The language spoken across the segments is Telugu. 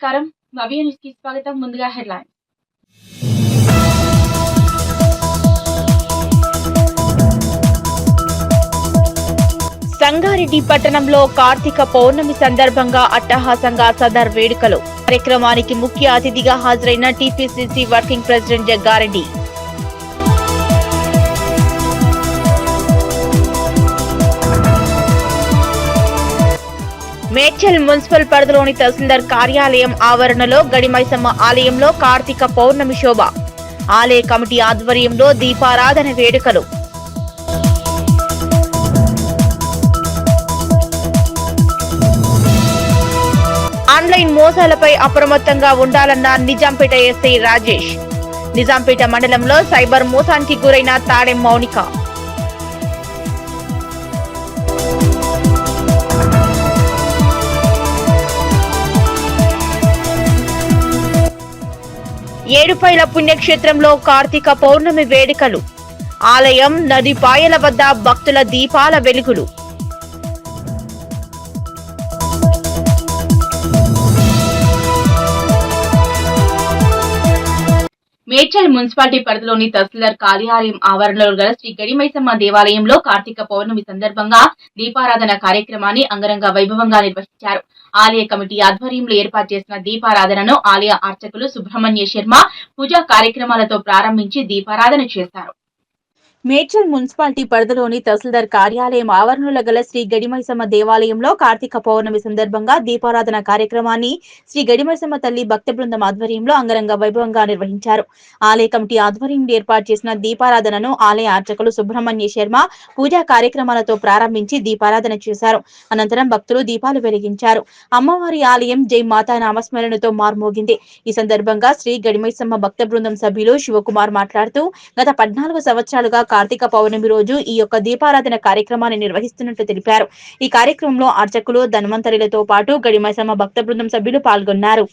నమస్కారం. భవ్య న్యూస్ కి స్వాగతం. ముందుగా హెడ్లైన్. సంగారెడ్డి పట్టణంలో కార్తీక పౌర్ణమి సందర్భంగా అట్టహాసంగా సదర్ వేడుకలు. కార్యక్రమానికి ముఖ్య అతిథిగా హాజరైన TPCC working president Jaggareddy. Medchal municipal పరిధిలోని తహసీల్దార్ కార్యాలయం ఆవరణలో గడిమైసమ్మ ఆలయంలో కార్తీక పౌర్ణమి శోభ. ఆలయ కమిటీ ఆధ్వర్యంలో దీపారాధన వేడుకలు. ఆన్లైన్ మోసాలపై అప్రమత్తంగా ఉండాలన్న నిజాంపేట ఎస్ఐ రాజేష్. నిజాంపేట మండలంలో సైబర్ మోసానికి గురైన తాడెం మౌనిక. ఏడుపైల పుణ్యక్షేత్రంలో కార్తీక పౌర్ణమి వేడుకలు. ఆలయం నది పాయల వద్ద భక్తుల దీపాల వెలుగులు. మేడ్చల్ మున్సిపాలిటీ పరిధిలోని తహసీల్దార్ కార్యాలయం ఆవరణలో గల శ్రీ గడిమైసమ్మ దేవాలయంలో కార్తీక పౌర్ణమి సందర్భంగా దీపారాధన కార్యక్రమాన్ని అంగరంగ వైభవంగా నిర్వహించారు. ఆలయ కమిటీ ఆధ్వర్యంలో ఏర్పాటు చేసిన దీపారాధనను ఆలయ అర్చకులు సుబ్రహ్మణ్య శర్మ పూజా కార్యక్రమాలతో ప్రారంభించి దీపారాధన చేశారు. మేడ్చల్ మున్సిపాలిటీ పరిధిలోని తహసీల్దార్ కార్యాలయం ఆవరణలో గల శ్రీ గడిమైసమ్మ దేవాలయంలో కార్తీక పౌర్ణమి సందర్భంగా దీపారాధన కార్యక్రమాన్ని శ్రీ గడిమైసమ్మ తల్లి భక్త బృందం ఆధ్వర్యంలో అంగరంగ వైభవంగా నిర్వహించారు. ఆలయ కమిటీ ఆధ్వర్యంలో ఏర్పాటు చేసిన దీపారాధనను ఆలయ అర్చకులు సుబ్రహ్మణ్య శర్మ పూజా కార్యక్రమాలతో ప్రారంభించి దీపారాధన చేశారు. అనంతరం భక్తులు దీపాలు వెలిగించారు. అమ్మవారి ఆలయం జై మాతా నామస్మరణతో మార్మోగింది. ఈ సందర్భంగా శ్రీ గడిమైసమ్మ భక్త బృందం సభ్యులు శివకుమార్ మాట్లాడుతూ గత 14 సంవత్సరాలుగా కార్తీక పౌర్ణమి రోజు ఈ యొక్క దీపారాధన కార్యక్రమాన్ని నిర్వహిస్తున్నట్లు తెలిపారు. ఈ కార్యక్రమంలో అర్చకులు ధన్వంతరిలతో పాటు గడిమైసమ్మ భక్త బృందం సభ్యులు పాల్గొన్నారు.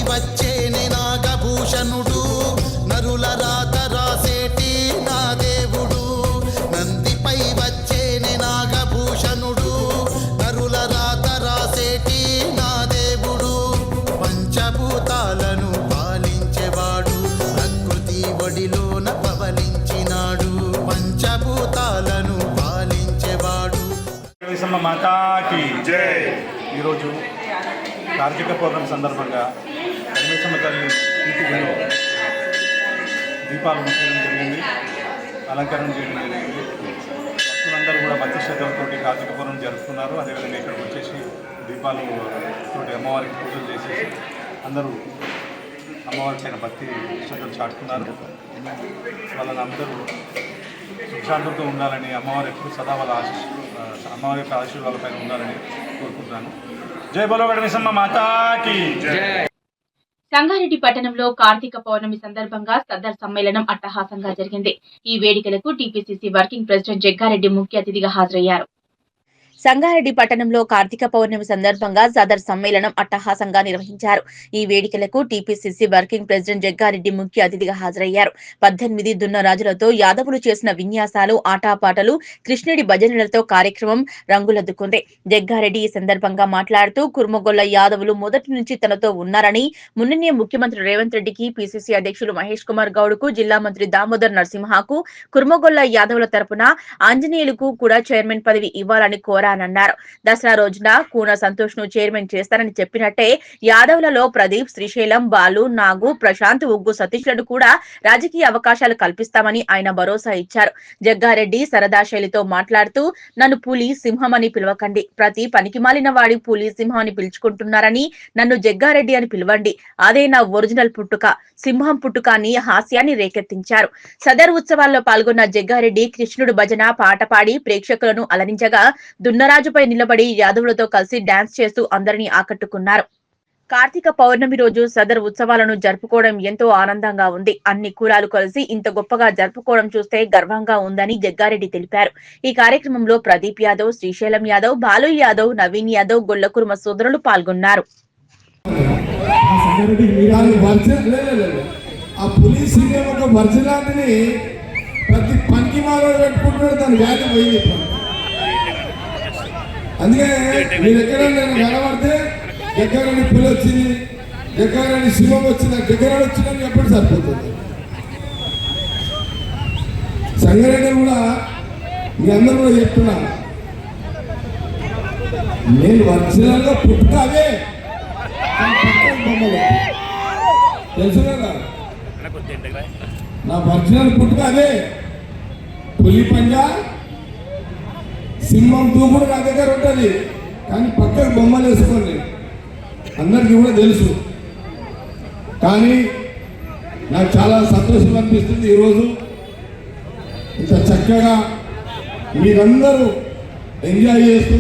వచ్చేనే నాగభూషణుడు నరుల రాత రాసేటి నా దేవుడు. నందిపై వచ్చేనే నాగభూషణుడు నరుల రాత రాసేటి నా దేవుడు. పంచభూతాలను పాలించేవాడు ప్రకృతి ఒడిలోన పవలించినాడు. పంచభూతాలను పాలించేవాడు. మాతాకి జై. ఈరోజు కార్తీక పౌర్ణమి సందర్భంగా గడిమైసమ్మ తల్లి ఇంటిలో దీపాలు ముట్టడం జరిగింది, అలంకరణ చేయడం జరిగింది. భక్తులందరూ కూడా భక్తి శ్రద్ధలతో కార్తీక పౌర్ణమి జరుపుతున్నారు. అదేవిధంగా ఇక్కడికి వచ్చేసి దీపాలు తోటి అమ్మవారికి పూజలు చేసేసి అందరూ అమ్మవారి పైన భక్తి శ్రద్ధలు చాటుతున్నారు. వాళ్ళని అందరూ సుఖశాంతులతో ఉండాలని, అమ్మవారు ఎప్పుడు సదా వాళ్ళ అమ్మవారి యొక్క ఆశీర్వాదాల పైన ఉండాలని కోరుకుంటున్నాను. జై బలో గడిమైసమ్మ మాతాకి జై. సంగారెడ్డి పట్టణంలో కార్తీక పౌర్ణమి సందర్భంగా సదర్ సమ్మేళనం అట్టహాసంగా జరిగింది. ఈ వేడుకలకు టీపీసీసీ వర్కింగ్ ప్రెసిడెంట్ జగ్గారెడ్డి ముఖ్య అతిథిగా హాజరయ్యారు. సంగారెడ్డి పట్టణంలో కార్తీక పౌర్ణమి సందర్భంగా సదర్ సమ్మేళనం అట్టహాసంగా నిర్వహించారు. ఈ వేడుకలకు టీపీసీసీ వర్కింగ్ ప్రెసిడెంట్ జగ్గారెడ్డి ముఖ్య అతిథిగా హాజరయ్యారు. 18 దున్నరాజులతో యాదవులు చేసిన విన్యాసాలు, ఆటాపాటలు, కృష్ణుడి భజనలతో కార్యక్రమం రంగులద్దుకుంది. జగ్గారెడ్డి ఈ సందర్భంగా మాట్లాడుతూ కుర్మగొల్ల యాదవులు మొదటి నుంచి తనతో ఉన్నారని, మున్ననే ముఖ్యమంత్రి రేవంత్ రెడ్డికి, పీసీసీ అధ్యక్షులు మహేష్ కుమార్ గౌడ్కు, జిల్లా మంత్రి దామోదర్ నరసింహకు, కుర్మగొల్ల యాదవుల తరపున ఆంజనేయులకు కూడా చైర్మన్ పదవి ఇవ్వాలని కోరారు. దసరా రోజున కూన సంతోష్ ను చైర్మన్ చేస్తారని చెప్పినట్టే యాదవులలో ప్రదీప్, శ్రీశైలం, బాలు, నాగు, ప్రశాంత్, ఉగ్గు సతీష్ లను కూడా రాజకీయ అవకాశాలు కల్పిస్తామని ఆయన భరోసా ఇచ్చారు. జగ్గారెడ్డి సరదా శైలితో మాట్లాడుతూ నన్ను పులి, సింహం అని పిలవకండి, ప్రతి పనికిమాలిన వాడి పులి, సింహం అని పిలుచుకుంటున్నారని నన్ను జగ్గారెడ్డి అని పిలవండి, అదే నా ఒరిజినల్ పుట్టుక, సింహం పుట్టుక అని హాస్యాన్ని రేకెత్తించారు. సదర్ ఉత్సవాల్లో పాల్గొన్న జగ్గారెడ్డి కృష్ణుడు భజన పాట పాడి ప్రేక్షకులను అలరించగా దున్నరాజుపై నిలబడి యాదవులతో కలిసి డాన్స్ చేస్తూ అందరినీ ఆకట్టుకున్నారు. కార్తీక పౌర్ణమి రోజు సదర్ ఉత్సవాలను జరుపుకోవడం ఎంతో ఆనందంగా ఉంది. అన్ని కులాలు కలిసి ఇంత గొప్పగా జరుపుకోవడం చూస్తే గర్వంగా ఉందని జగ్గారెడ్డి తెలిపారు. ఈ కార్యక్రమంలో ప్రదీప్ యాదవ్, శ్రీశైలం యాదవ్, బాలు యాదవ్, నవీన్ యాదవ్, గొల్లకుర్మ సోదరులు పాల్గొన్నారు. అందుకే మీరు ఎక్కడ కనబడితే జగ్గారెడ్డి పులి వచ్చింది, జగ్గారెడ్డి శివం వచ్చింది, జగ్గారెడ్డి వచ్చిందని చెప్పండి సరిపోతుంది. సంగారెడ్డి కూడా మీ అందరూ కూడా చెప్తున్నా, నేను ఒరిజినల్గా పుట్టుక అదే తెలుసు కదా, నా ఒరిజినల్ పుట్టుక అదే. పులి పంజా సింహం దూకుడు నా దగ్గర ఉంటుంది, కానీ పక్కకు బొమ్మలు వేసుకోండి అందరికీ కూడా తెలుసు. కానీ నాకు చాలా సంతోషం అనిపిస్తుంది ఈరోజు ఇంత చక్కగా మీరందరూ ఎంజాయ్ చేస్తూ,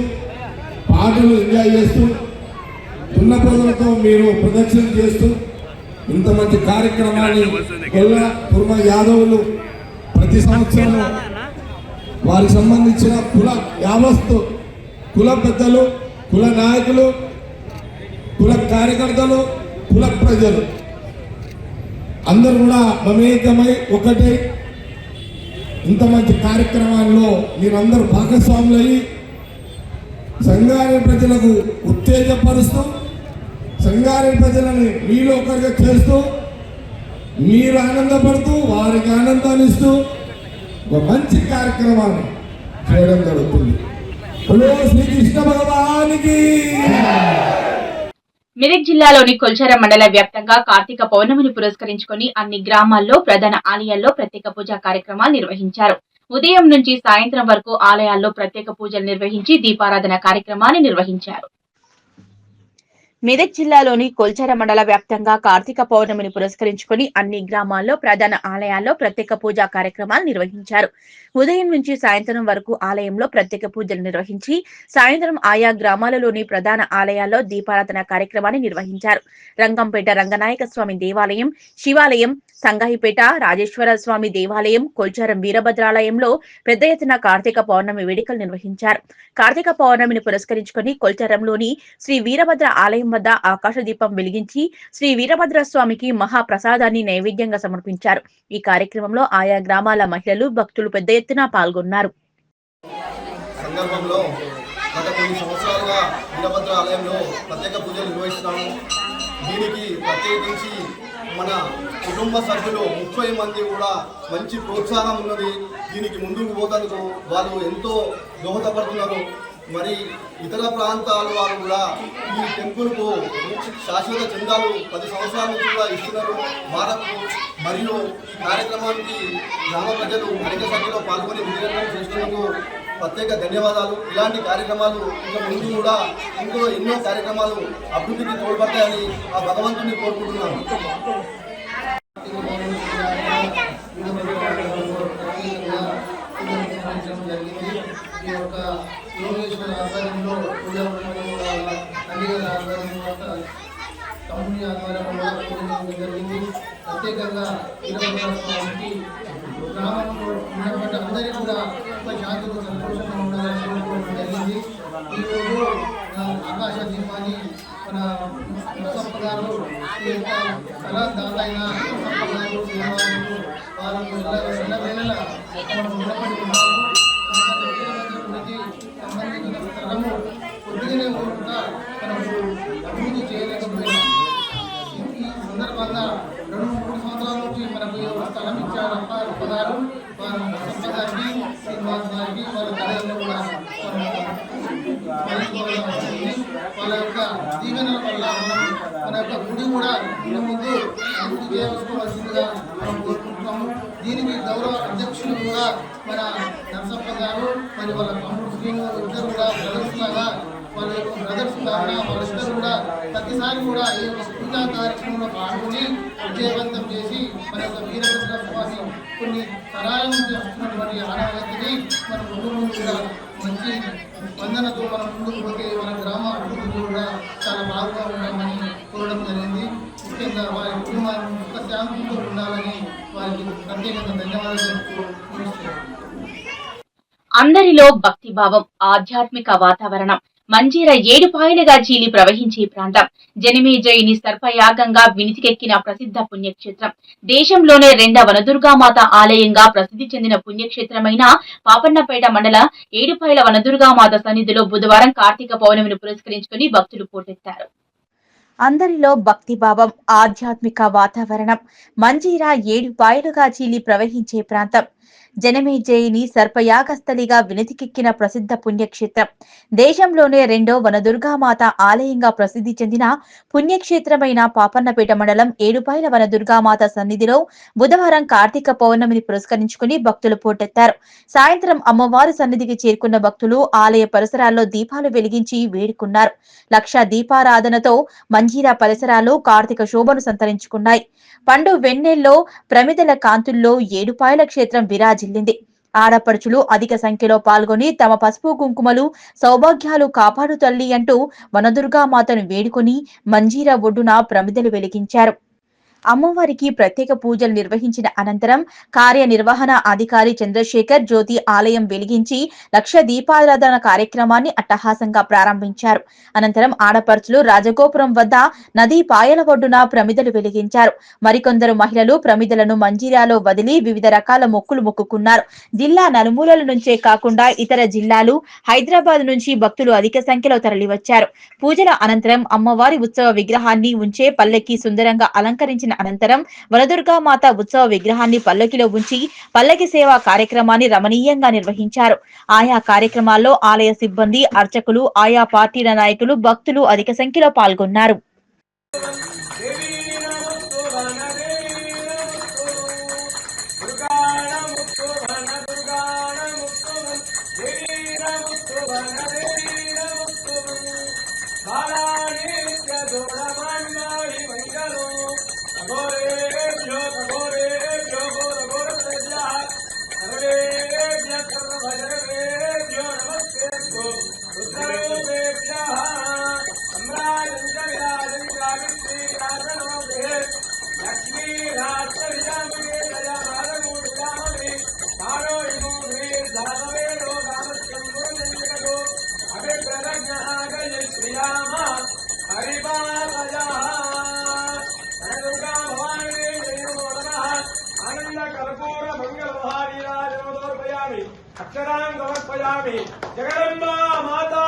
పాటలు ఎంజాయ్ చేస్తూ, దున్నపోతులతో మీరు ప్రదక్షిణ చేస్తూ ఇంత మంచి కార్యక్రమాన్ని కుర్మ యాదవులు ప్రతి సంవత్సరం వారికి సంబంధించిన కుల యావస్తు, కుల పెద్దలు, కుల నాయకులు, కుల కార్యకర్తలు, కుల ప్రజలు అందరూ కూడా మమేకమై ఒకటి ఇంత మంచి కార్యక్రమాల్లో మీరందరూ భాగస్వాములయ్యి సంగారెడ్డి ప్రజలకు ఉత్తేజపరుస్తూ, సంగారెడ్డి ప్రజలని మీలో ఒకరిగా చేస్తూ, మీరు ఆనందపడుతూ వారికి ఆనందాన్ని ఇస్తూ ఒక మంచి కార్యక్రమాన్ని చేయడం జరుగుతుంది. శ్రీకృష్ణ భగవానికి. మెదక్ జిల్లాలోని కొల్చారం మండల వ్యాప్తంగా కార్తీక పౌర్ణమిని పురస్కరించుకుని అన్ని గ్రామాల్లో ప్రధాన ఆలయాల్లో ప్రత్యేక పూజా కార్యక్రమాలు నిర్వహించారు. ఉదయం నుంచి సాయంత్రం వరకు ఆలయాల్లో ప్రత్యేక పూజలు నిర్వహించి దీపారాధన కార్యక్రమాన్ని నిర్వహించారు. మెదక్ జిల్లాలోని కొల్చార మండల వ్యాప్తంగా కార్తీక పౌర్ణమిని పురస్కరించుకుని అన్ని గ్రామాల్లో ప్రధాన ఆలయాల్లో ప్రత్యేక పూజా కార్యక్రమాలు నిర్వహించారు. ఉదయం నుంచి సాయంత్రం వరకు ఆలయంలో ప్రత్యేక పూజలు నిర్వహించి సాయంత్రం ఆయా గ్రామాలలోని ప్రధాన ఆలయాల్లో దీపారాధన కార్యక్రమాన్ని నిర్వహించారు. రంగంపేట రంగనాయక స్వామి దేవాలయం, శివాలయం, సంగాయిపేట రాజేశ్వర స్వామి దేవాలయం, కొల్చారం వీరభద్రాలయంలో పెద్ద ఎత్తున కార్తీక పౌర్ణమి వేడుకలు నిర్వహించారు. కార్తీక పౌర్ణమిని పురస్కరించుకుని కొల్చారంలోని శ్రీ వీరభద్ర ఆలయం వద్ద ఆకాశ దీపం వెలిగించి శ్రీ వీరభద్ర స్వామికి మహాప్రసాదాన్ని నైవేద్యంగా సమర్పించారు. ఈ కార్యక్రమంలో ఆయా గ్రామాల మహిళలు, భక్తులు పెద్ద ఎత్తున పాల్గొన్నారు. సందర్భంలో గత కొన్ని సంవత్సరాలుగా వీరభద్ర ఆలయంలో ప్రత్యేక పూజలు నిర్వహిస్తున్నాము. దీనికి ప్రత్యేకించి మన కుటుంబ సభ్యులు 30 మంది కూడా మంచి ప్రోత్సాహం ఉన్నది. దీనికి ముందుకు పోతానికి వాళ్ళు ఎంతో దోహదపడుతున్నారు. మరి ఇతర ప్రాంతాల వాళ్ళు కూడా ఈ టెంపుల్కు శాశ్వత చందాలు 10 సంవత్సరాల నుంచి కూడా ఇస్తున్నారు భారత్కు. మరియు ఈ కార్యక్రమానికి గ్రామ ప్రజలు అధిక సంఖ్యలో పాల్గొని విజయవంతం చేస్తున్నందుకు ప్రత్యేక ధన్యవాదాలు. ఇలాంటి కార్యక్రమాలు ఇంకా ముందు కూడా ఎన్నో కార్యక్రమాలు అభివృద్ధికి తోడ్పడతాయని ఆ భగవంతుని కోరుకుంటున్నాను. ఈ యొక్క యోగేశ్వర ఆధ్వర్యంలో అన్నిగారి ఆధ్వర్యంలో కంపెనీ ఆధ్వర్యంలో పూజ జరిగింది. ప్రత్యేకంగా వీరభద్ర స్వామికి గ్రామంలో ఉన్నటువంటి అందరికీ కూడా ఒక శాంతితో సంతోషంగా ఉండాలని కోరుకోవడం జరిగింది. ఈరోజు ఆకాశ దీపాన్ని మన నరసప్ప గారు ఈ యొక్క కళాదాత అయిన నరసప్ప గారు దేవాలయంలో వారు ఎల్లవేళలా మనం రుణపడి ఉన్నాము. సంబంధించిన స్థలము కొద్దిగానే కూడా మనకు అభివృద్ధి చేయలేకపోయినా ఈ సందర్భంగా 2-3 సంవత్సరాల నుంచి మనకు స్థలం ఇచ్చారు అప్పగారు. వారు నరసప్ప గారికి, శ్రీనివాస్ గారికి, వాళ్ళ తల్లిదండ్రులు కూడా వాళ్ళ యొక్క దీవెనల వల్ల మన యొక్క గుడి కూడా దీని ముందు అభివృద్ధి చేసుకోవాల్సిందిగా మనం కోరుకుంటున్నాము. దీనికి గౌరవ అధ్యక్షులు కూడా మన నరసప్ప గారు మరి వాళ్ళ తమ్ముడు శ్రీనివాస్ ఇద్దరు కూడా బ్రదర్స్ లాగా వాళ్ళ యొక్క బ్రదర్స్ లాగా వాళ్ళిద్దరు కూడా ప్రతిసారి కూడా ఈ యొక్క పూజా కార్యక్రమంలో పాల్గొని విజయవంతం చేసి మన యొక్క వీరభద్ర స్వామి కొన్ని తరాల నుంచి వస్తున్నటువంటి ఆనవాయితీని మన ముందు కూడా మంచి స్పందనతో మనం ముందుకు పోతే మన గ్రామ అభివృద్ధి కూడా చాలా బాగా ఉంటామని కోరడం జరిగింది. ముఖ్యంగా వారి కుటుంబాన్ని సుఖ శాంతితో ఉండాలని వారికి ప్రత్యేకంగా ధన్యవాదాలు తెలుపుతూ అందరిలో భక్తిభావం, ఆధ్యాత్మిక వాతావరణం. మంజీర ఏడుపాయలుగా చీలి ప్రవహించే ప్రాంతం. జనమేజయుని సర్పయాగంగా వినితికెక్కిన ప్రసిద్ధ పుణ్యక్షేత్రం. దేశంలోనే రెండవ వనదుర్గామాత ఆలయంగా ప్రసిద్ధి చెందిన పుణ్యక్షేత్రమైన పాపన్నపేట మండల ఏడుపాయల వనదుర్గామాత సన్నిధిలో బుధవారం కార్తీక పౌర్ణమిని పురస్కరించుకుని భక్తులు పోటెత్తారు. అందరిలో భక్తిభావం, ఆధ్యాత్మిక వాతావరణం. మంజీర ఏడుపాయలుగా చీలి ప్రవహించే ప్రాంతం. జనమేజయుని సర్పయాగస్థలిగా వినతికెక్కిన ప్రసిద్ధ పుణ్యక్షేత్రం. దేశంలోనే రెండో వనదుర్గామాత ఆలయంగా ప్రసిద్ధి చెందిన పుణ్యక్షేత్రమైన పాపన్నపేట మండలం ఏడుపాయల వనదుర్గామాత సన్నిధిలో బుధవారం కార్తీక పౌర్ణమిని పురస్కరించుకుని భక్తులు పోటెత్తారు. సాయంత్రం అమ్మవారి సన్నిధికి చేరుకున్న భక్తులు ఆలయ పరిసరాల్లో దీపాలు వెలిగించి వేడుకున్నారు. లక్ష దీపారాధనతో మంజీరా పరిసరాలు కార్తీక శోభను సంతరించుకున్నాయి. పండు వెన్నెల్లో ప్రమిదల కాంతుల్లో ఏడుపాయల క్షేత్రం విరాజిల్లింది. ఆడపడుచులు అధిక సంఖ్యలో పాల్గొని తమ పసుపు కుంకుమలు సౌభాగ్యాలు కాపాడు తల్లి అంటూ వనదుర్గామాతను వేడుకొని మంజీరా ఒడ్డున ప్రమిదలు వెలిగించారు. అమ్మవారికి ప్రత్యేక పూజలు నిర్వహించిన అనంతరం కార్యనిర్వహణ అధికారి చంద్రశేఖర్ జ్యోతి ఆలయం వెలిగించి లక్ష దీపారాధన కార్యక్రమాన్ని అట్టహాసంగా ప్రారంభించారు. అనంతరం ఆడపడుచులు రాజగోపురం వద్ద నదీ పాయల ఒడ్డున ప్రమిదలు వెలిగించారు. మరికొందరు మహిళలు ప్రమిదలను మంజీరాలో వదిలి వివిధ రకాల మొక్కులు మొక్కుకున్నారు. జిల్లా నలుమూలల నుంచే కాకుండా ఇతర జిల్లాలు, హైదరాబాద్ నుంచి భక్తులు అధిక సంఖ్యలో తరలివచ్చారు. పూజల అనంతరం అమ్మవారి ఉత్సవ విగ్రహాన్ని ఉంచే పల్లెకి సుందరంగా అలంకరించిన అనంతరం వనదుర్గామాత ఉత్సవ విగ్రహాన్ని పల్లకిలో ఉంచి పల్లకి సేవా కార్యక్రమాన్ని రమణీయంగా నిర్వహించారు. ఆయా కార్యక్రమాల్లో ఆలయ సిబ్బంది, అర్చకులు, ఆయా పార్టీల నాయకులు, భక్తులు అధిక సంఖ్యలో పాల్గొన్నారు. अक्षरां समर्पयामि। जगदम्बा माता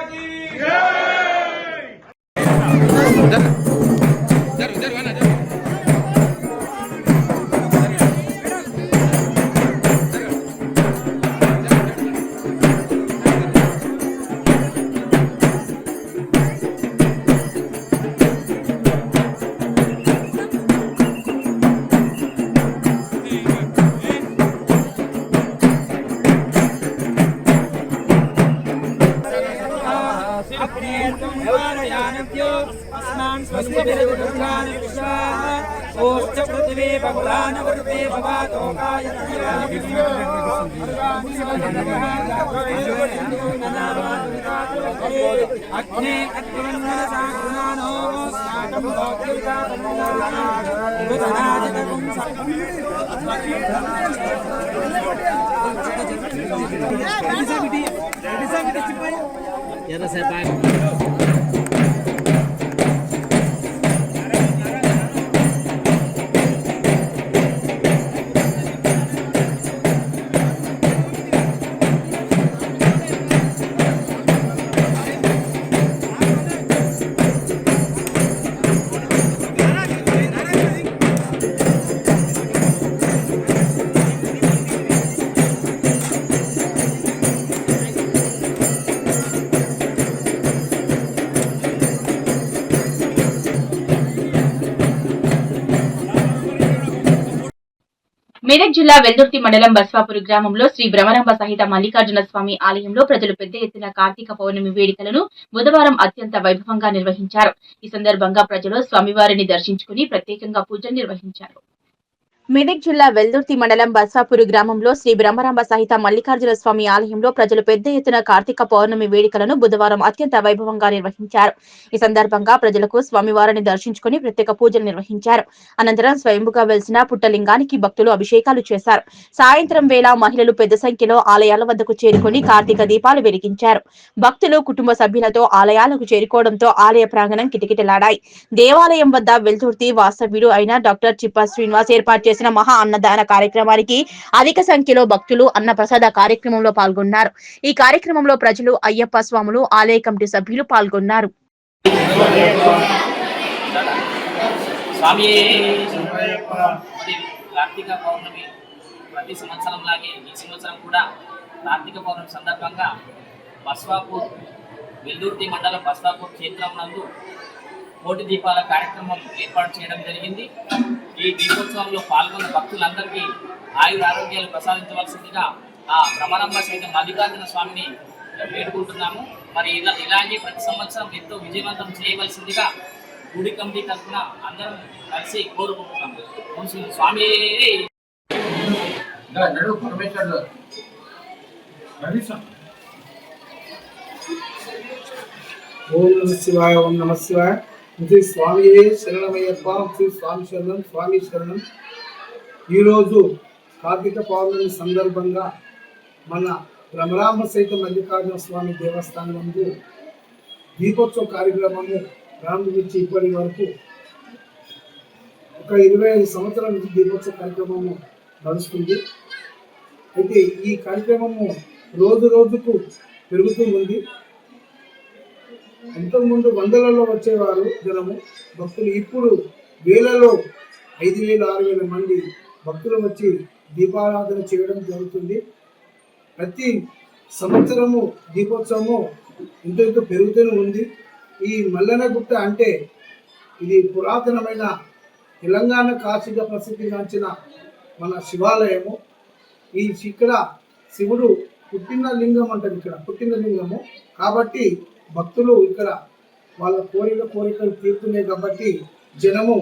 की जय। पृथ्वी भगवान वरुते भवातो अग्ने अग्निवन्नसानो साकं भोक्तिका మెదక్ జిల్లా వెల్దుర్తి మండలం బస్వాపూర్ గ్రామంలో శ్రీ భ్రమరాంబ సహిత మల్లికార్జున స్వామి ఆలయంలో ప్రజలు పెద్ద ఎత్తున కార్తీక పౌర్ణమి వేడుకలను బుధవారం అత్యంత వైభవంగా నిర్వహించారు. ఈ సందర్భంగా ప్రజలు స్వామివారిని దర్శించుకుని ప్రత్యేకంగా పూజలు నిర్వహించారు. మెదక్ జిల్లా వెల్దుర్తి మండలం బస్సాపూర్ గ్రామంలో శ్రీ బ్రహ్మరాంబ సహిత మల్లికార్జున స్వామి ఆలయంలో ప్రజలు పెద్ద ఎత్తున కార్తీక పౌర్ణమి వేడుకలను బుధవారం అత్యంత వైభవంగా నిర్వహించారు. ఈ సందర్భంగా ప్రజలకు స్వామివారిని దర్శించుకుని ప్రత్యేక పూజలు నిర్వహించారు. అనంతరం స్వయంభుగా వెలిసిన పుట్టలింగానికి భక్తులు అభిషేకాలు చేశారు. సాయంత్రం వేళ మహిళలు పెద్ద సంఖ్యలో ఆలయాల వద్దకు చేరుకుని కార్తీక దీపాలు వెలిగించారు. భక్తులు కుటుంబ సభ్యులతో ఆలయాలకు చేరుకోవడంతో ఆలయ ప్రాంగణం కిటకిటలాడాయి. దేవాలయం వద్ద వెల్దుర్తి వాస్తవ్యుడు అయిన డాక్టర్ చిప్ప శ్రీనివాస్ ఏర్పాటు చేసిన మహా అన్నదాన కార్యక్రమానికి అధిక సంఖ్యలో భక్తులు అన్నప్రసాద కార్యక్రమంలో పాల్గొన్నారు. ఈ కార్యక్రమంలో ప్రజలు, అయ్యప్ప స్వాములు, ఆలయ కమిటీ సభ్యులు పాల్గొన్నారు. కార్తీక పౌర్ణమి ప్రతి సంవత్సరం లాగే ఈ సంవత్సరం కూడా కార్తీక పౌర్ణమి సందర్భంగా బస్వాపూర్ వెల్దుర్తి మండలం బస్వాపూర్ క్షేత్రం నందు కోటి దీపాల కార్యక్రమం ఏర్పాటు చేయడం జరిగింది. ఈ దీపోత్సవంలో పాల్గొన్న భక్తులందరికీ ఆయుర ఆరోగ్యాలు ప్రసాదించవలసిందిగా ఆ భ్రమరాంబ సహిత మల్లికార్జున స్వామిని వేడుకుంటున్నాము. మరి ఇలాగే ప్రతి సంవత్సరం ఎంతో విజయవంతం చేయవలసిందిగా గుడి కమిటీ తరఫున అందరం కలిసి కోరుకుంటున్నాము. స్వామి ఓం నమ శివాయ, ఓం నమ శివాయ. శ్రీ స్వామి శరణమయ్యప్ప, శ్రీ స్వామి శరణం, స్వామి శరణం. ఈరోజు కార్తీక పౌర్ణమి సందర్భంగా మన భ్రమరాంబ సహిత మల్లికార్జున స్వామి దేవస్థానం నందు దీపోత్సవ కార్యక్రమము ప్రారంభించి ఇప్పటి వరకు ఒక 25 సంవత్సరాల నుంచి దీపోత్సవ కార్యక్రమము నడుస్తుంది. అయితే ఈ కార్యక్రమము రోజు రోజుకు పెరుగుతూ ఉంది. అంతకుముందు వందలలో వచ్చేవారు జనము భక్తులు, ఇప్పుడు వేలలో 5,000, 6,000 మంది భక్తులు వచ్చి దీపారాధన చేయడం జరుగుతుంది. ప్రతి సంవత్సరము దీపోత్సవము ఇంత పెరుగుతూనే ఉంది. ఈ మల్లనగుట్ట అంటే ఇది పురాతనమైన తెలంగాణ కాశీగా ప్రసిద్ధిగాంచిన మన శివాలయము. ఇక్కడ శివుడు పుట్టిన లింగం అంటారు, ఇక్కడ పుట్టిన లింగము కాబట్టి భక్తులు ఇక్కడ వాళ్ళ కోరికలు తీరుతున్నాయి కాబట్టి జనము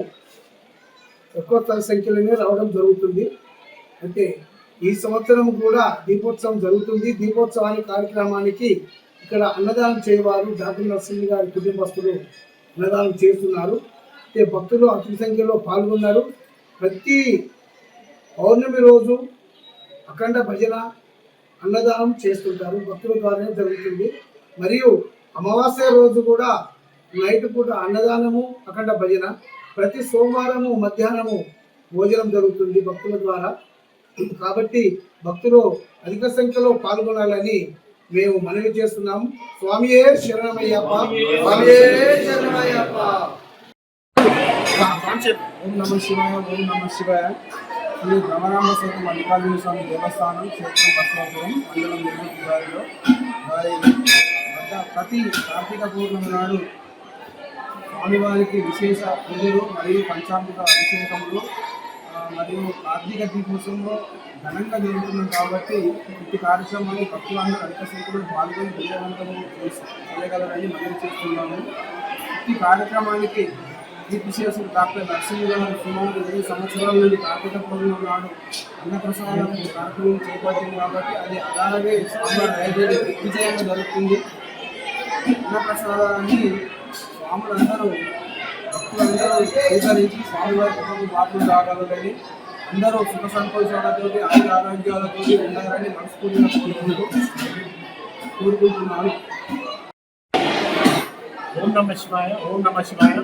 ఎక్కువ సంఖ్యలోనే రావడం జరుగుతుంది. అయితే ఈ సంవత్సరం కూడా దీపోత్సవం జరుగుతుంది. దీపోత్సవానికి కార్యక్రమానికి ఇక్కడ అన్నదానం చేయవారు డాక్టర్ నరసింహ గారి కుటుంబస్తులు అన్నదానం చేస్తున్నారు. అయితే భక్తులు అధిక సంఖ్యలో పాల్గొన్నారు. ప్రతి పౌర్ణమి రోజు అఖండ భజన అన్నదానం చేస్తుంటారు, భక్తుల ద్వారానే జరుగుతుంది. మరియు అమావాస్య రోజు కూడా నైట్ పూట అన్నదానము, అఖండ భజన. ప్రతి సోమవారము మధ్యాహ్నము భోజనం జరుగుతుంది భక్తుల ద్వారా. కాబట్టి భక్తులు అధిక సంఖ్యలో పాల్గొనాలని మేము మనవి చేస్తున్నాము. స్వామియే శరణమయ్యప్ప, స్వామియే శరణమయ్యప్ప. ఓం నమ శివాయ, ఓం నమ శివాయ. శ్రీ భ్రమరాంబ సహిత మల్లికార్జున స్వామి దేవస్థానం క్షేత్రం బస్వాపురం మండలం వెల్దుర్తి వారిలో వారి ప్రతి కార్తీక పౌర్ణమి నాడు స్వామివారికి విశేష పూజలు మరియు పంచామృత అభిషేకములు మరియు కార్తీక దీపోత్సవంలో ఘనంగా జరుగుతున్నాం కాబట్టి ఇట్టి కార్యక్రమాలు భక్తులందరూ అధిక సంఖ్యలో పాల్గొని విజయవంతం చేయగలరని మనం చేస్తున్నాము. ఇట్టి కార్యక్రమానికి కీర్తిశేషుడు డాక్టర్ నరసింహ గారు సుమారు 20 సంవత్సరాల నుండి కార్తీక పౌర్ణమి నాడు అన్నప్రసాదం కార్యక్రమం చేపట్టింది కాబట్టి అది అలాగే స్వామివారి దిగ్విజయంగా జరుగుతుంది. అన్నప్రసాదాన్ని స్వాములందరూ భక్తులందరూ స్వీకరించి స్వామివారి కుటుంబ పాత్రలు రాగలరని, అందరూ సుఖ సంతోషాలతో ఆరోగ్యాలతో ఉండాలని మనస్ఫూర్తిగా కోరుకుంటున్నాను. ఓం నమ శివాయ, ఓం నమ శివాయ.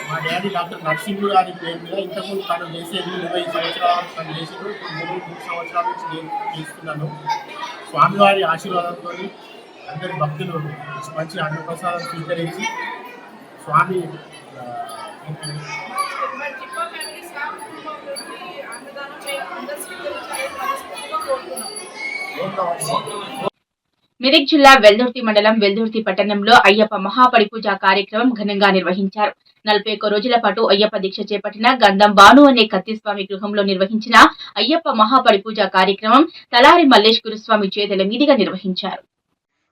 మా డాడీ డాక్టర్ నరసింహ గారి పేరు మీద ఇంతకుముందు తను చేసేది 20 సంవత్సరాలు తను చేసేది, 3 సంవత్సరాల నుంచి నేను చేస్తున్నాను. స్వామివారి ఆశీర్వాదంతో అందరి భక్తులు మంచి అన్నప్రసాదం స్వీకరించి స్వామి మెదక్ జిల్లా వెల్దుర్తి మండలం వెల్దుర్తి పట్టణంలో అయ్యప్ప మహాపడి పూజ కార్యక్రమం ఘనంగా నిర్వహించారు. 41 రోజుల పాటు అయ్యప్ప దీక్ష చేపట్టిన గంధం బాను అనే కత్తిస్వామి గృహంలో నిర్వహించిన అయ్యప్ప మహాపడి పూజ కార్యక్రమం తలారి మల్లేష్ గురుస్వామి చేతుల మీదుగా నిర్వహించారు.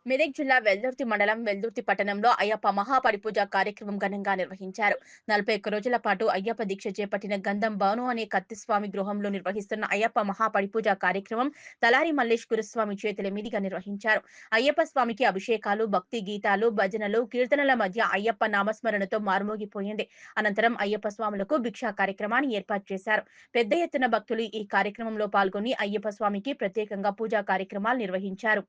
మెదక్ జిల్లా వెల్దుర్తి మండలం వెల్దుర్తి పట్టణంలో అయ్యప్ప మహాపరిపూజ కార్యక్రమం ఘనంగా నిర్వహించారు. 41 రోజుల పాటు అయ్యప్ప దీక్ష చేపట్టిన గంధం భాను అనే కత్తిస్వామి గృహంలో నిర్వహిస్తున్న అయ్యప్ప మహాపరిపూజ కార్యక్రమం తలారి మల్లేష్ గురుస్వామి చేతుల మీదుగా నిర్వహించారు. అయ్యప్ప స్వామికి అభిషేకాలు, భక్తి గీతాలు, భజనలు, కీర్తనల మధ్య అయ్యప్ప నామస్మరణతో మారుమోగిపోయింది. అనంతరం అయ్యప్ప స్వాములకు భిక్షా కార్యక్రమాన్ని ఏర్పాటు చేశారు. పెద్ద ఎత్తున భక్తులు ఈ కార్యక్రమంలో పాల్గొని అయ్యప్ప స్వామికి ప్రత్యేకంగా పూజా కార్యక్రమాలు నిర్వహించారు.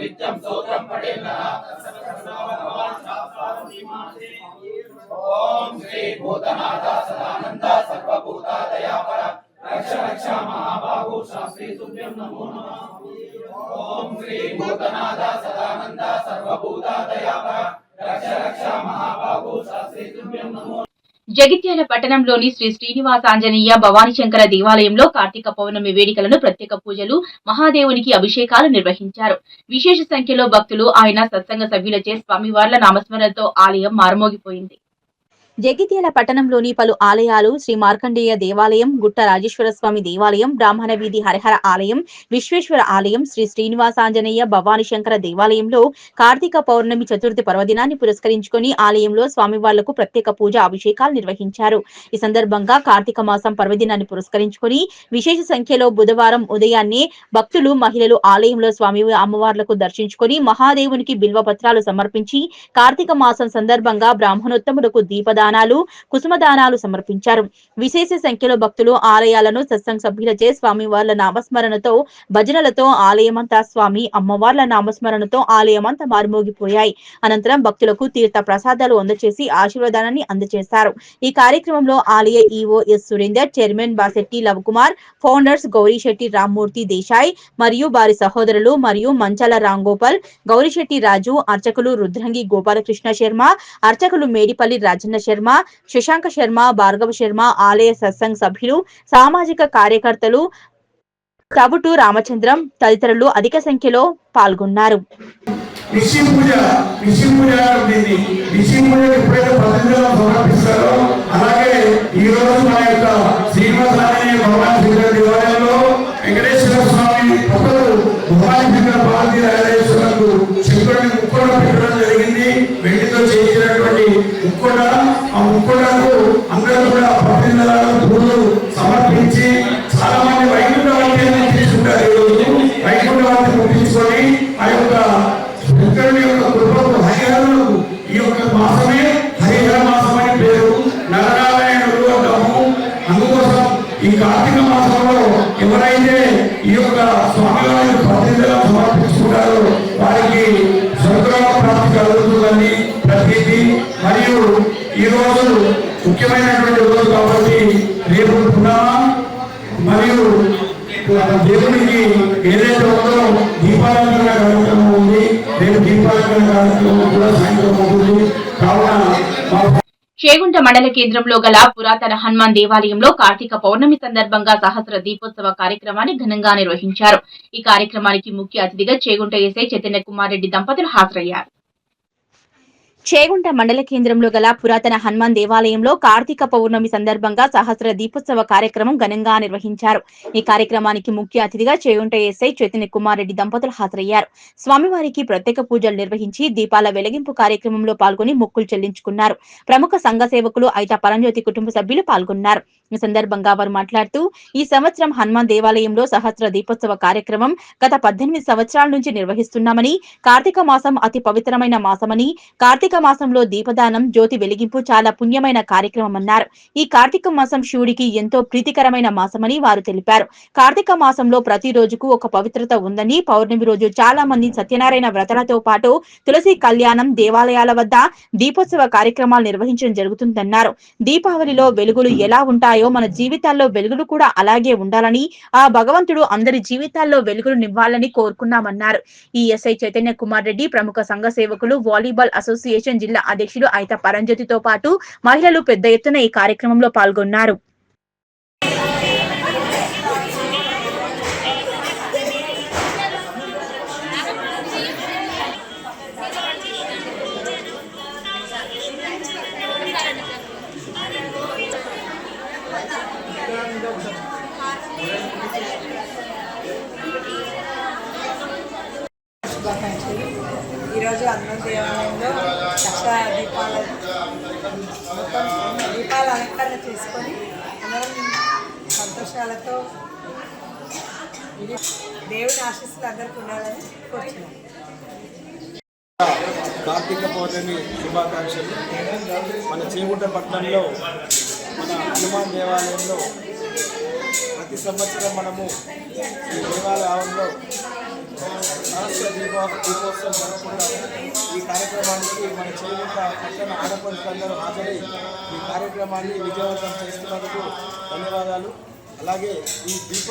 నిత్యం సూత్రం పడేలా ఓం శ్రీ భూతనాథ సదానంద సర్వభూత దయాపర రక్ష రక్ష మహాబాహు శాస్త్రీ తుభ్యం నమో నమః. ఓం శ్రీ భూతనాథ సదానంద సర్వభూత దయాపర రక్ష రక్ష మహాబాహు శాస్త్రీ తుభ్యం నమో. జగిత్యాల పట్టణంలోని శ్రీ శ్రీనివాసాంజనేయ భవానీశంకర దేవాలయంలో కార్తీక పౌర్ణమి వేడుకలను ప్రత్యేక పూజలు, మహాదేవునికి అభిషేకాలు నిర్వహించారు. విశేష సంఖ్యలో భక్తులు ఆయన సత్సంగ సభ్యులచే స్వామివార్ల నామస్మరణతో ఆలయం మారుమోగిపోయింది. జగిత్యాల పట్టణంలోని పలు ఆలయాలు శ్రీ మార్కండేయ దేవాలయం, గుట్ట రాజేశ్వర స్వామి దేవాలయం, బ్రాహ్మణ వీధి హరిహర ఆలయం, విశ్వేశ్వర ఆలయం, శ్రీ శ్రీనివాసాంజనేయ భవానీశంకర దేవాలయంలో కార్తీక పౌర్ణమి చతుర్థి పర్వదినాన్ని పురస్కరించుకుని ఆలయంలో స్వామివార్లకు ప్రత్యేక పూజ, అభిషేకాలు నిర్వహించారు. ఈ సందర్భంగా కార్తీక మాసం పర్వదినాన్ని పురస్కరించుకుని విశేష సంఖ్యలో బుధవారం ఉదయాన్నే భక్తులు, మహిళలు ఆలయంలో స్వామి అమ్మవార్లకు దర్శించుకుని మహాదేవునికి బిల్వపత్రాలు సమర్పించి కార్తీక మాసం సందర్భంగా బ్రాహ్మణోత్తములకు దీపదానాలు, కుసుమదానాలు సమర్పించారు. విశేష సంఖ్యలో భక్తులు ఆలయాలను సత్సంగ సభ్యులచే స్వామివార్ల నామస్మరణతో, భజనలతో ఆలయమంతా స్వామి అమ్మవార్ల నామస్మరణతో ఆలయమంతా మారుమోగిపోయాయి. అనంతరం భక్తులకు తీర్థ ప్రసాదాలు అందచేసి ఆశీర్వాదాన్ని అందజేశారు. ఈ కార్యక్రమంలో ఆలయ EO S Surender, chairman Basetti Lavakumar, founders Gowrishetti Rammurthy Desai మరియు వారి సహోదరులు మరియు మంచాల రాంగోపాల్, గౌరీశెట్టి రాజు, అర్చకులు రుద్రంగి గోపాలకృష్ణ శర్మ, అర్చకులు మేడిపల్లి రాజన్న శర్మ, శశాంక శర్మ, భార్గవ శర్మ, ఆలయ సత్సంగ సభ్యులు, సామాజిక కార్యకర్తలు, తవుటు రామచంద్రం తదితరులు అధిక సంఖ్యలో పాల్గొన్నారు. అలాగే ఈ రోజు మన యొక్క శ్రీనివాసాంజనేయ భవానీశంకర దేవాలయంలో వెంకటేశ్వర స్వామి భవానీశంకర పార్వతీ రాజేశ్వరులకు శంకరుని ముక్కోడ పెట్టడం జరిగింది. వెండితో చేసినటువంటి ముక్కోడ, ఆ ముక్కోడకు అందరూ కూడా పద్దెనిమిది పూలు సమర్పించి చాలా మంది వైకుంఠవాన్ని తీసుకుంటారు. ఈ రోజు వైకుంఠవాన్ని ముట్టించుకొని ఆ యొక్క శంకరుని యొక్క కృపకు హరిహరులకు ఈ యొక్క మాసమే హరిహర మాసం అని పేరు. నరనారాయణుడు అంటాము. అందుకోసం ఈ కార్తీక మాసంలో ఎవరైతే ఈ యొక్క స్వామివారి ప్రతినిధులను సమర్పించుకుంటారో వారికి స్వర్గలోక ప్రాప్తి కలుగుతుందని ప్రతీతి. మరియు ఈ రోజు ముఖ్యమైనటువంటి రోజు కాబట్టి రేపు పునః మరియు దేవునికి ఏదైతే ఉందో దీపాలంకరణ కార్యక్రమం ఉంది. రేపు దీపాలంకరణ కార్యక్రమం కూడా సాయంత్రం ఉంటుంది. కావున చేగుంట మండల కేంద్రంలో గల పురాతన హనుమాన్ దేవాలయంలో కార్తీక పౌర్ణమి సందర్భంగా సహస్ర దీపోత్సవ కార్యక్రమాన్ని ఘనంగా నిర్వహించారు. ఈ కార్యక్రమానికి ముఖ్య అతిథిగా చేగుంట ఎస్ఐ చైతన్య కుమార్ రెడ్డి దంపతులు హాజరయ్యారు. చేగుంట మండల కేంద్రంలో గల పురాతన హనుమాన్ దేవాలయంలో కార్తీక పౌర్ణమి సందర్భంగా సహస్ర దీపోత్సవ కార్యక్రమం ఘనంగా నిర్వహించారు. ఈ కార్యక్రమానికి ముఖ్య అతిథిగా చేగుంట ఎస్ఐ చైతన్య కుమార్ రెడ్డి దంపతులు హాజరయ్యారు. స్వామివారికి ప్రత్యేక పూజలు నిర్వహించి దీపాల వెలిగింపు కార్యక్రమంలో పాల్గొని మొక్కులు చెల్లించుకున్నారు. ప్రముఖ సంఘ సేవకులు ఐతా పరంజ్యోతి కుటుంబ సభ్యులు పాల్గొన్నారు. ఈ సందర్భంగా వారు మాట్లాడుతూ ఈ సంవత్సరం హనుమాన్ దేవాలయంలో సహస్ర దీపోత్సవ కార్యక్రమం గత 18 సంవత్సరాల నుంచి నిర్వహిస్తున్నామని, కార్తీక మాసం అతి పవిత్రమైన మాసమని, కార్తీక కార్తీక మాసంలో దీపదానం, జ్యోతి వెలిగింపు చాలా పుణ్యమైన కార్యక్రమమన్నారు. ఈ కార్తీక మాసం శివుడికి ఎంతో ప్రీతికరమైన మాసమని వారు తెలిపారు. కార్తీక మాసంలో ప్రతి రోజుకు ఒక పవిత్రత ఉందని, పౌర్ణమి రోజు చాలా మంది సత్యనారాయణ వ్రతాలతో పాటు తులసి కళ్యాణం, దేవాలయాల వద్ద దీపోత్సవ కార్యక్రమాలు నిర్వహించడం జరుగుతుందన్నారు. దీపావళిలో వెలుగులు ఎలా ఉంటాయో మన జీవితాల్లో వెలుగులు కూడా అలాగే ఉండాలని, ఆ భగవంతుడు అందరి జీవితాల్లో వెలుగులు నింపాలని కోరుకున్నామన్నారు. ఈ ఎస్ఐ చైతన్య కుమార్ రెడ్డి, ప్రముఖ సంఘ సేవకులు, వాలీబాల్ అసోసియేషన్ జిల్లా అధ్యక్షులు అయిత పరంజ్యోతితో పాటు మహిళలు పెద్ద ఎత్తున ఈ కార్యక్రమంలో పాల్గొన్నారు. శుభాకాంక్షలు. ఈరోజు అన్నం దేవాలయంలో లక్ష దీపాల అలంకరణ చేసుకొని అందరం సంతోషాలతో దేవుని ఆశీస్సులు అందరికీ ఉండాలని కోరుచున్నాను. కార్తీక పౌర్ణమి శుభాకాంక్షలు. మన చేగుంట పట్టణంలో మన హనుమాన్ దేవాలయంలో ప్రతి సంవత్సరం మనము ఈ దేవాలయంలో సహస్ర దీపోత్సవం జరుపుకుంటాము. ఈ కార్యక్రమానికి మన చేగుంట పట్టణ ఆడపడులందరూ హాజరై ఈ కార్యక్రమాన్ని విజయవంతం చేస్తున్నందుకు ధన్యవాదాలు. అలాగే ఈ దీప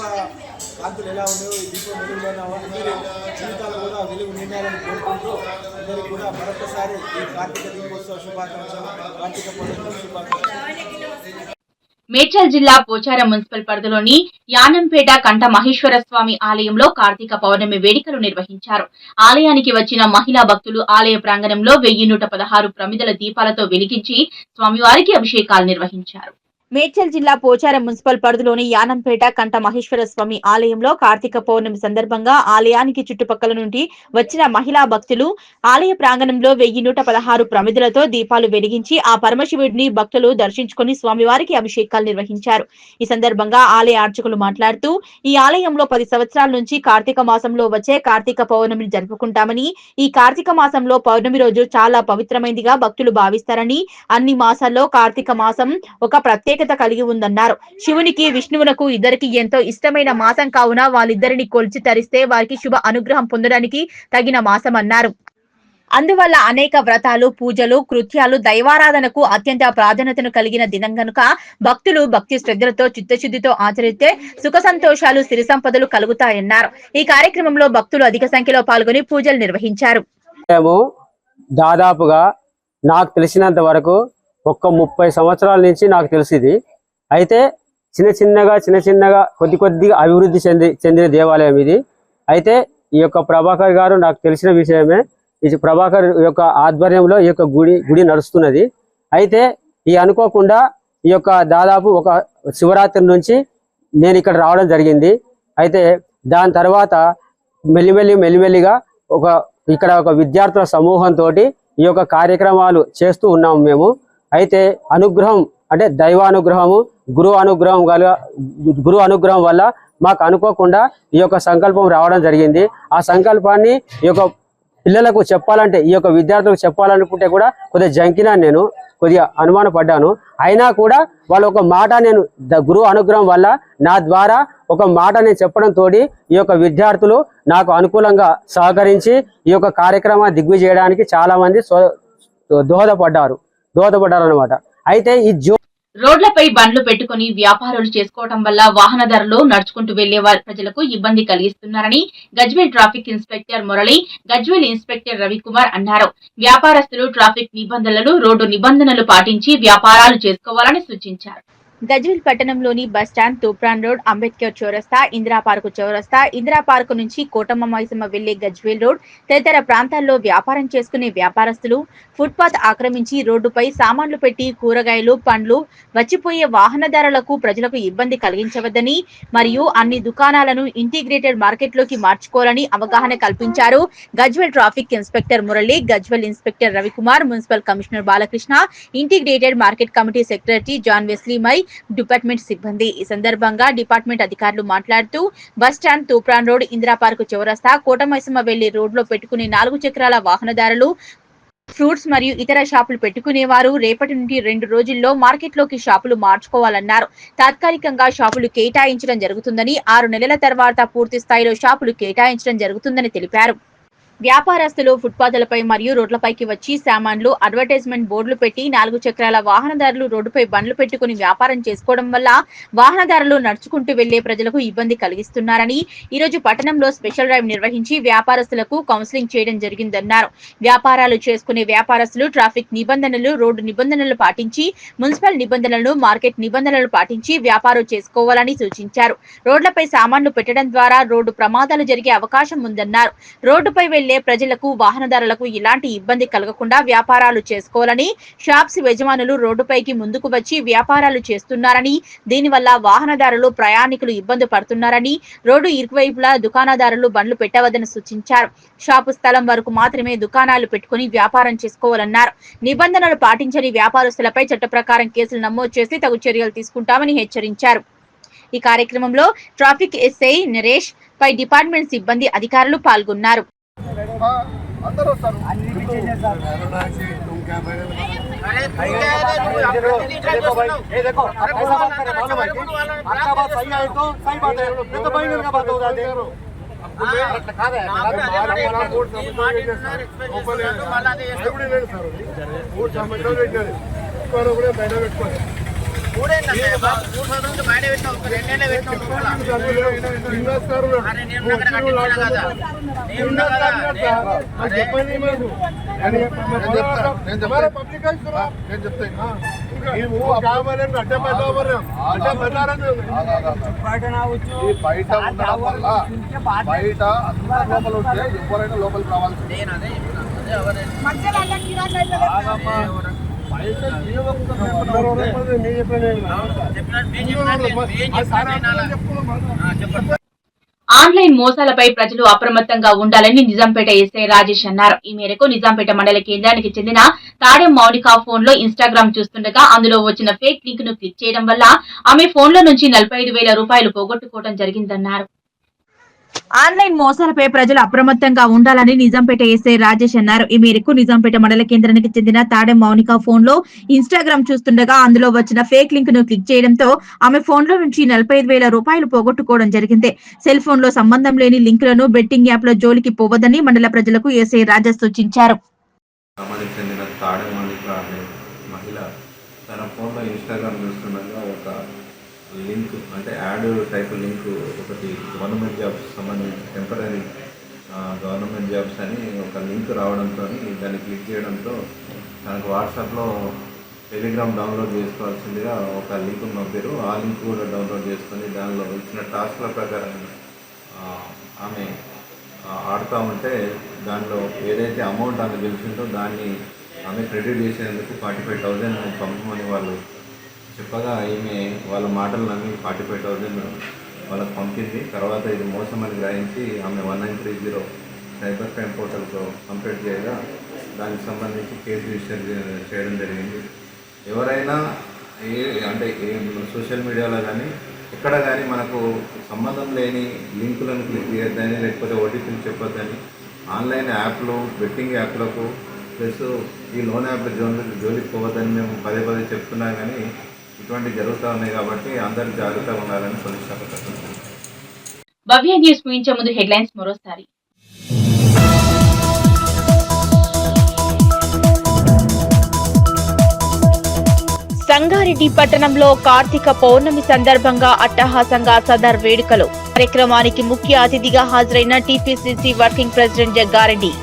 కాంతులు ఎలా ఉన్నాయో ఈ దీపం వెలుగులైన అందరి జీవితాలు కూడా వెలుగు నిండాలని కోరుకుంటూ అందరికీ కూడా మరొకసారి ఈ కార్తీక దీపోత్సవ శుభాకాంక్షలు, కార్తీక పౌర్ణమి శుభాకాంక్షలు. మేడ్చల్ జిల్లా పోచారం మున్సిపల్ పరిధిలోని యానంపేట కంఠ మహేశ్వర స్వామి ఆలయంలో కార్తీక పౌర్ణమి వేడుకలు నిర్వహించారు. ఆలయానికి వచ్చిన మహిళా భక్తులు ఆలయ ప్రాంగణంలో 1116 ప్రమిదల దీపాలతో వెలిగించి స్వామివారికి అభిషేకాలు నిర్వహించారు. మేడ్చల్ జిల్లా పోచారం మున్సిపల్ పరిధిలోని యానంపేట కంఠ మహేశ్వర స్వామి ఆలయంలో కార్తీక పౌర్ణమి సందర్భంగా ఆలయానికి చుట్టుపక్కల నుండి వచ్చిన మహిళా భక్తులు ఆలయ ప్రాంగణంలో 1116 ప్రమిదలతో దీపాలు వెలిగించి ఆ పరమశివుడిని భక్తులు దర్శించుకుని స్వామివారికి అభిషేకాలు నిర్వహించారు. ఈ సందర్భంగా ఆలయ అర్చకులు మాట్లాడుతూ ఈ ఆలయంలో 10 సంవత్సరాల నుంచి కార్తీక మాసంలో వచ్చే కార్తీక పౌర్ణమిని జరుపుకుంటామని, ఈ కార్తీక మాసంలో పౌర్ణమి రోజు చాలా పవిత్రమైనదిగా భక్తులు భావిస్తారని, అన్ని మాసాల్లో కార్తీక మాసం ఒక ప్రత్యేక కలిగి ఉందన్నారు. శివునికి, విష్ణువునకు ఇద్దరికి ఎంతో ఇష్టమైన మాసం కావున వాళ్ళిద్దరిని కొలిచి తరిస్తే వారికి శుభ అనుగ్రహం పొందడానికి తగిన మాసం అన్నారు. అందువల్ల అనేక వ్రతాలు, పూజలు, కృత్యాలు, దైవారాధనకు అత్యంత ప్రాధాన్యతను కలిగిన దినం గనుక భక్తులు భక్తి శ్రద్ధలతో చిత్తశుద్ధితో ఆచరిస్తే సుఖ సంతోషాలు, సిరి సంపదలు కలుగుతాయన్నారు. ఈ కార్యక్రమంలో భక్తులు అధిక సంఖ్యలో పాల్గొని పూజలు నిర్వహించారు. దాదాపుగా నాకు తెలిసినంత వరకు 30 సంవత్సరాల నుంచి నాకు తెలిసింది. అయితే చిన్న చిన్నగా కొద్దిగా అభివృద్ధి చెందిన దేవాలయం ఇది. అయితే ఈ యొక్క ప్రభాకర్ గారు నాకు తెలిసిన విషయమే. ఈ ప్రభాకర్ యొక్క ఆధ్వర్యంలో ఈ యొక్క గుడి నడుస్తున్నది. అయితే ఈ అనుకోకుండా ఈ యొక్క దాదాపు ఒక శివరాత్రి నుంచి నేను ఇక్కడ రావడం జరిగింది. అయితే దాని తర్వాత మెల్లిమెల్లిగా ఇక్కడ ఒక విద్యార్థుల సమూహంతో ఈ యొక్క కార్యక్రమాలు చేస్తూ ఉన్నాము మేము. అయితే అనుగ్రహం అంటే దైవానుగ్రహము, గురు అనుగ్రహం వల్ల మాకు అనుకోకుండా ఈ యొక్క సంకల్పం రావడం జరిగింది. ఆ సంకల్పాన్ని ఈ యొక్క పిల్లలకు చెప్పాలంటే, ఈ యొక్క విద్యార్థులకు చెప్పాలనుకుంటే కూడా కొద్దిగా జంకినాను, నేను కొద్దిగా అనుమానపడ్డాను. అయినా కూడా వాళ్ళ ఒక మాట నేను గురువు అనుగ్రహం వల్ల నా ద్వారా ఒక మాట నేను చెప్పడంతో ఈ యొక్క విద్యార్థులు నాకు అనుకూలంగా సహకరించి ఈ యొక్క కార్యక్రమాన్ని దిగ్విజయం చేయడానికి చాలా మంది దోహదపడ్డారు అన్నమాట. అయితే ఈ రోడ్లపై బండ్లు పెట్టుకుని వ్యాపారాలు చేసుకోవడం వల్ల వాహనదారులు నడుచుకుంటూ వెళ్లే ప్రజలకు ఇబ్బంది కలిగిస్తున్నారని Gajwel traffic inspector Murali, Gajwel inspector Ravikumar అన్నారు. వ్యాపారస్తులు ట్రాఫిక్ నిబంధనలు, రోడ్డు నిబంధనలు పాటించి వ్యాపారాలు చేసుకోవాలని సూచించారు. గజ్వేల్ పట్టణంలోని బస్టాండ్, తూప్రాన్ రోడ్, అంబేద్కర్ చౌరస్తా, ఇందిరా పార్కు చౌరస్తా, ఇందిరా పార్కు నుంచి కోటమ్మ మైసమ్మ వెళ్లే గజ్వేల్ రోడ్ తదితర ప్రాంతాల్లో వ్యాపారం చేసుకునే వ్యాపారస్తులు ఫుట్పాత్ ఆక్రమించి రోడ్డుపై సామాన్లు పెట్టి కూరగాయలు, పండ్లు వచ్చిపోయే వాహనదారులకు, ప్రజలకు ఇబ్బంది కలిగించవద్దని మరియు అన్ని దుకాణాలను ఇంటిగ్రేటెడ్ మార్కెట్లోకి మార్చుకోవాలని అవగాహన కల్పించారు. Gajwel traffic inspector Murali, Gajwel inspector Ravikumar, municipal commissioner Balakrishna, integrated market committee secretary John Wesley మై, డిపార్ట్మెంట్ సిబ్బంది. ఈ సందర్భంగా డిపార్ట్మెంట్ అధికారులు మాట్లాడుతూ bus stand, Toopran road, Indira park చౌరస్తా, కోటమైసమ్మ వెళ్లి రోడ్లో పెట్టుకునే 4 చక్రాల వాహనదారులు ఫ్రూట్స్ మరియు ఇతర షాపులు పెట్టుకునేవారు రేపటి నుండి 2 రోజుల్లో మార్కెట్లోకి షాపులు మార్చుకోవాలన్నారు. తాత్కాలికంగా షాపులు కేటాయించడం జరుగుతుందని, 6 నెలల తర్వాత పూర్తి స్థాయిలో షాపులు కేటాయించడం జరుగుతుందని తెలిపారు. వ్యాపారస్తులు ఫుట్పాత్లపై మరియు రోడ్లపైకి వచ్చి సామాన్లు, అడ్వర్టైజ్మెంట్ బోర్డులు పెట్టి 4 చక్రాల వాహనదారులు రోడ్డుపై బండ్లు పెట్టుకుని వ్యాపారం చేసుకోవడం వల్ల వాహనదారులు నడుచుకుంటూ వెళ్లే ప్రజలకు ఇబ్బంది కలిగిస్తున్నారని, ఈరోజు పట్టణంలో స్పెషల్ డ్రైవ్ నిర్వహించి వ్యాపారస్తులకు కౌన్సిలింగ్ చేయడం జరిగిందన్నారు. వ్యాపారాలు చేసుకునే వ్యాపారస్తులు ట్రాఫిక్ నిబంధనలు, రోడ్డు నిబంధనలు పాటించి, మున్సిపల్ నిబంధనలను, మార్కెట్ నిబంధనలు పాటించి వ్యాపారం చేసుకోవాలని సూచించారు. రోడ్లపై సామాన్లు పెట్టడం ద్వారా రోడ్డు ప్రమాదాలు జరిగే అవకాశం ఉందన్నారు. రోడ్డుపై వెళ్లే ప్రజలకు, వాహనదారులకు ఇలాంటి ఇబ్బంది కలగకుండా వ్యాపారాలు చేసుకోవాలని, షాప్స్ యజమానులు రోడ్డుపైకి ముందుకు వచ్చి వ్యాపారాలు చేస్తున్నారని, దీనివల్ల వాహనదారులు, ప్రయాణికులు ఇబ్బంది పడుతున్నారని, రోడ్డు ఇరువైపులా దుకాణదారులు బండ్లు పెట్టవద్దని సూచించారు. షాపు స్థలం వరకు మాత్రమే దుకాణాలు పెట్టుకుని వ్యాపారం చేసుకోవాలన్నారు. నిబంధనలు పాటించని వ్యాపారస్తులపై చట్ట ప్రకారం కేసులు నమోదు చేసి తగు చర్యలు తీసుకుంటామని హెచ్చరించారు. ఈ కార్యక్రమంలో ట్రాఫిక్ ఎస్ఐ నరేష్, పై డిపార్ట్మెంట్ సిబ్బంది, అధికారులు పాల్గొన్నారు. అందరూ వస్తారు. బయట ఉండడం వల్ల బయట లోపల ఉంటే ఎవరైనా లోపలికి రావాల్సింది. ఆన్లైన్ మోసాలపై ప్రజలు అప్రమత్తంగా ఉండాలని నిజాంపేట ఎస్ఐ రాజేష్ అన్నారు. ఈ మేరకు నిజాంపేట మండల కేంద్రానికి చెందిన తాడెం మౌనిక ఫోన్ లో ఇన్స్టాగ్రామ్ చూస్తుండగా అందులో వచ్చిన ఫేక్ లింక్ ను క్లిక్ చేయడం వల్ల ఆమె ఫోన్ లో నుంచి 45,000 రూపాయలు పోగొట్టుకోవడం జరిగిందన్నారు. ఆన్లైన్ మోసాలపై ప్రజలు అప్రమత్తంగా ఉండాలని నిజాంపేట ఎస్ఐ రాజేష్ అన్నారు. ఈ మేరకు నిజాంపేట మండల కేంద్రానికి చెందిన తాడెం మౌనిక ఫోన్ లో ఇన్స్టాగ్రామ్ చూస్తుండగా అందులో వచ్చిన ఫేక్ లింక్ ను క్లిక్ చేయడంతో ఆమె ఫోన్ లో నుంచి 45,000 రూపాయలు పోగొట్టుకోవడం జరిగింది. సెల్ ఫోన్ లో సంబంధం లేని లింకులను, బెట్టింగ్ యాప్ లో జోలికి పోవద్దని మండల ప్రజలకు ఎస్ఐ రాజేష్ సూచించారు. లింక్ అంటే యాడ్ టైప్ లింక్ ఒకటి గవర్నమెంట్ జాబ్స్ సంబంధించి టెంపరీ గవర్నమెంట్ జాబ్స్ అని ఒక లింక్ రావడంతో దాన్ని క్లిక్ చేయడంతో తనకు వాట్సాప్లో టెలిగ్రామ్ డౌన్లోడ్ చేసుకోవాల్సిందిగా ఒక లింక్ పంపారు. ఆ లింక్ కూడా డౌన్లోడ్ చేసుకొని దానిలో ఇచ్చిన టాస్క్ల ప్రకారం ఆమె ఆడుతూ ఉంటే దానిలో ఏదైతే అమౌంట్ ఆమె గెలిచిందో దాన్ని ఆమె క్రెడిట్ చేసేందుకు 45,000 పంపమని వాళ్ళు చెప్పగా ఈమె వాళ్ళ మాటలు నమ్మి 45,000 వాళ్ళకు పంపింది. తర్వాత ఇది మోసమని గ్రహించి ఆమె 1930 సైబర్ క్రైమ్ పోర్టల్తో కంప్లైంట్ చేయగా దానికి సంబంధించి కేసు రిజిస్టర్ చేయడం జరిగింది. ఎవరైనా సోషల్ మీడియాలో కానీ ఎక్కడ కానీ మనకు సంబంధం లేని లింకులను క్లిక్ చేయొద్దని, లేకపోతే ఓటీపీలు చెప్పొద్దని, ఆన్లైన్ యాప్లు, బెట్టింగ్ యాప్లకు ప్లస్ ఈ లోన్ యాప్ల జోలికి పోవద్దని మేము పదే చెప్తున్నాం. కానీ ఇటువంటి జరుగుతూ ఉన్నాయి కాబట్టి అందరూ జాగ్రత్తగా ఉండాలని పోలీస్ శాఖ చెప్తున్నారు. భవ్య న్యూస్ ముగించే ముందు హెడ్లైన్స్ మరోసారి. సంగారెడ్డి పట్టణంలో కార్తీక పౌర్ణమి సందర్భంగా అట్టహాసంగా సదర్ వేడుకలు. కార్యక్రమానికి ముఖ్య అతిథిగా హాజరైన TPCC working president Jaggareddy.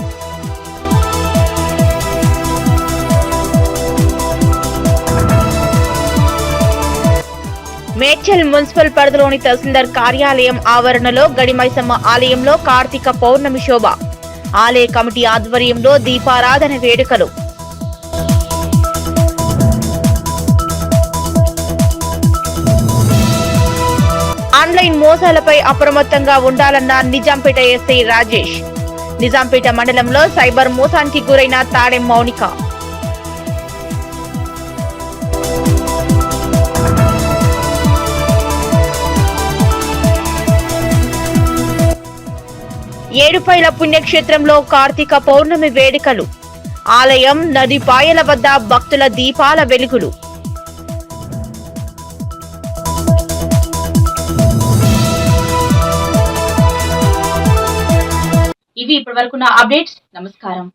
Medchal municipal పరిధిలోని తహసీల్దార్ కార్యాలయం ఆవరణలో గడిమైసమ్మ ఆలయంలో కార్తీక పౌర్ణమి శోభ. ఆలయ కమిటీ ఆధ్వర్యంలో దీపారాధన వేడుకలు. ఆన్లైన్ మోసాలపై అప్రమత్తంగా ఉండాలన్న నిజాంపేట ఎస్ఐ రాజేష్. నిజాంపేట మండలంలో సైబర్ మోసానికి గురైన తాడెం మౌనిక. ఏడుపైల పుణ్యక్షేత్రంలో కార్తీక పౌర్ణమి వేడుకలు. ఆలయం నది పాయల వద్ద భక్తుల దీపాల వెలుగులు. ఇవి ఇప్పటివరకున్న అప్డేట్స్. నమస్కారం.